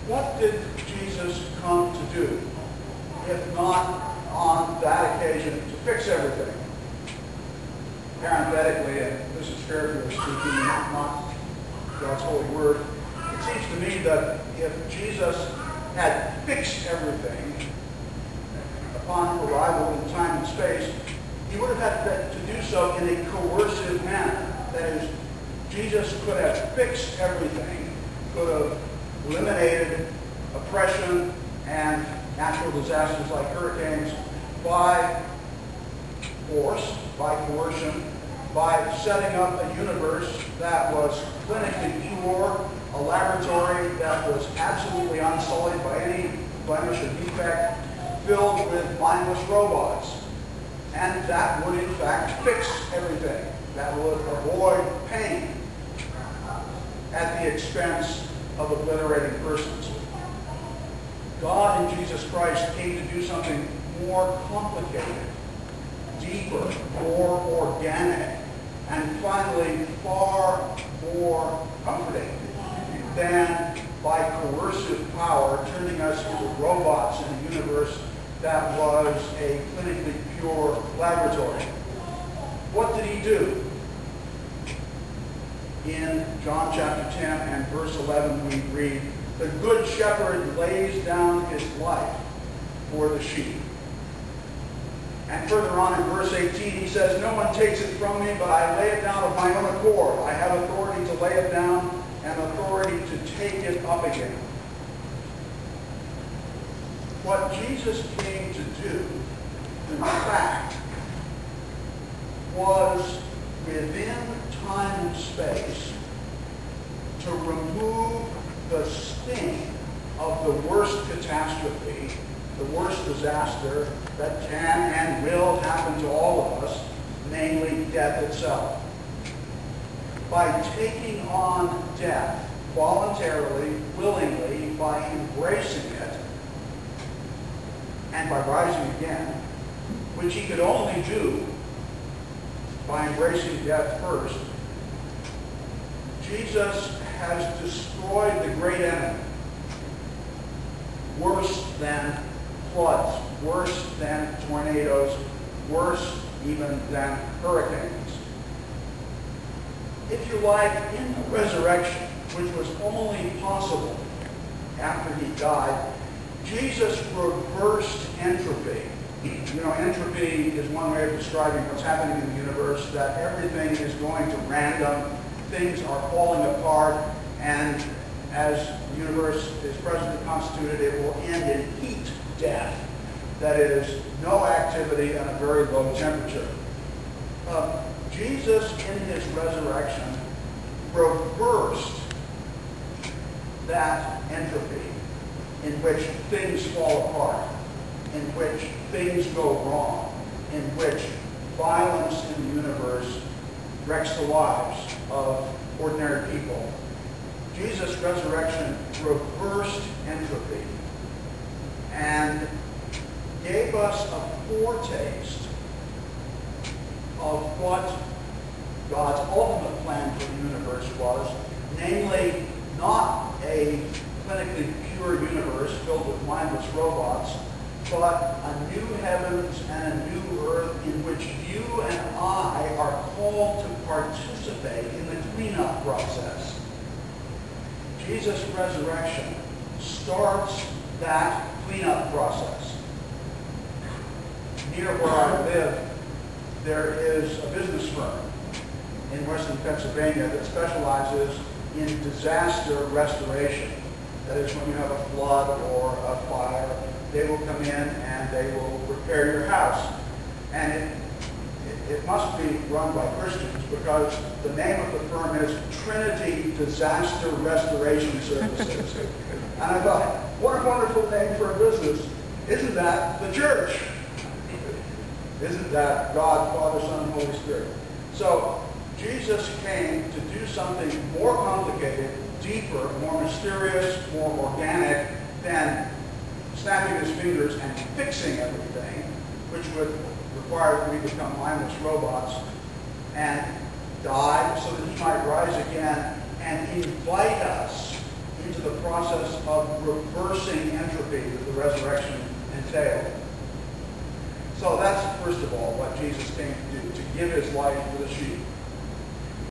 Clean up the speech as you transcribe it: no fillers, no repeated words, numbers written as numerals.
What did Jesus come to do, if not on that occasion to fix everything? Parenthetically, and this is Fairfield speaking, not God's holy word, it seems to me that if Jesus had fixed everything upon arrival in time and space, he would have had to do so in a coercive manner. That is, Jesus could have fixed everything, could have eliminated oppression and natural disasters like hurricanes by force, by coercion, by setting up a universe that was clinically pure, a laboratory that was absolutely unsullied by any blemish or defect, filled with mindless robots. And that would in fact fix everything. That would avoid pain at the expense of obliterating persons. God in Jesus Christ came to do something more complicated, deeper, more organic, and finally far more comforting than by coercive power turning us into robots in a universe that was a clinically pure laboratory. What did he do? In John chapter 10 and verse 11 we read, "The good shepherd lays down his life for the sheep." And further on in verse 18 he says, "No one takes it from me, but I lay it down of my own accord. I have authority to lay it down and authority to take it up again." What Jesus came to do, in fact, was within time and space to remove the sting of the worst catastrophe, the worst disaster that can and will happen to all of us, namely death itself. By taking on death voluntarily, willingly, by embracing it, and by rising again, which he could only do by embracing death first, Jesus has destroyed the great enemy, worse than floods, worse than tornadoes, worse even than hurricanes. If you like, in the resurrection, which was only possible after he died, Jesus reversed entropy. You know, entropy is one way of describing what's happening in the universe, that everything is going to random, things are falling apart, and as the universe is presently constituted, it will end in heat death. That is, no activity and a very low temperature. Jesus, in his resurrection, reversed that entropy in which things fall apart, in which things go wrong, in which violence in the universe wrecks the lives of ordinary people. Jesus' resurrection reversed entropy and gave us a foretaste of what God's ultimate plan for the universe was, namely not a clinically pure universe filled with mindless robots, but a new heavens and a new earth in which you and I are called to participate in the cleanup process. Jesus' resurrection starts that cleanup process. Near where I live, there is a business firm in western Pennsylvania that specializes in disaster restoration. That is, when you have a flood or a fire, they will come in and they will repair your house. And it must be run by Christians, because the name of the firm is Trinity Disaster Restoration Services. And I thought, what a wonderful name for a business. Isn't that the church? Isn't that God, Father, Son, and Holy Spirit? So Jesus came to do something more complicated, deeper, more mysterious, more organic than snapping his fingers and fixing everything, which would require that we become mindless robots, and die so that he might rise again and invite us into the process process of reversing entropy that the resurrection entailed. So that's, first of all, what Jesus came to do, to give his life for the sheep.